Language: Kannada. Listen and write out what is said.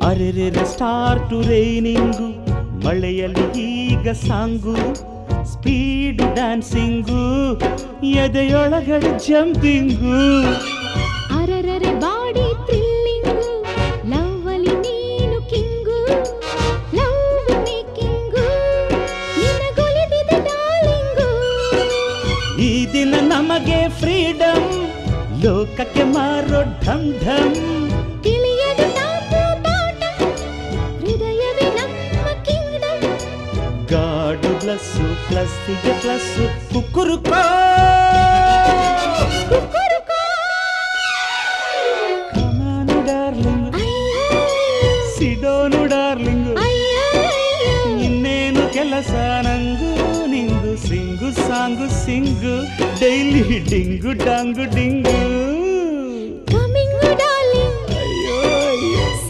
ಅರೆರೆ ಸ್ಟಾರ್ಟ್ ರೈನಿಂಗು, ಮಳೆಯಲ್ಲಿ ಈಗ ಸಾಂಗು, ಸ್ಪೀಡ್ ಡ್ಯಾನ್ಸಿಂಗು, ಎದೆಯೊಳಗಡೆ ಜಂಪಿಂಗು. ಅರರರೆ ಬಾಡಿ ಥ್ರಿಲ್ಲಿಂಗು, ಲವ್ ಅಲ್ಲಿ ನೀನು ಕಿಂಗು, ಲವ್ ಮೇಕಿಂಗು, ನಿನಗೊಲಿದಿದೆ ಡಾರ್ಲಿಂಗು. ಈ ದಿನ ನಮಗೆ ಫ್ರೀಡಮ್, ಲೋಕಕ್ಕೆ ಮಾರೋ ಢಮ್ ಢಮ್. ತಿಳಿಯದು ನಾವು ತೋಟ, ಹೃದಯವೇ ನಮ್ಮ ಕಿಂಗ್ಡಮ್. ಗಾಡು ಪ್ಲಸ್ಸು ಪ್ಲಸ್ಸಿಗೆ ಪ್ಲಸ್ಸು, ಕುಕ್ಕುರುಕೋ ಕುಕ್ಕುರುಕೋ. ಕಮಾನು ಡಾರ್ಲಿಂಗ್, ಅಯ್ಯಯ್ಯೋ, ಸಿಡೋನು ಡಾರ್ಲಿಂಗ್. ಅಯ್ಯಯ್ಯೋ. ಇನ್ನೇನು ಕೆಲಸ ನಂಗು ನಿಂಗು, ಸಿಂಗು ಸಾಂಗು ಸಿಂಗು, ಡೈಲಿ ಡಿಂಗು ಡಾಂಗು ಡಿಂಗು.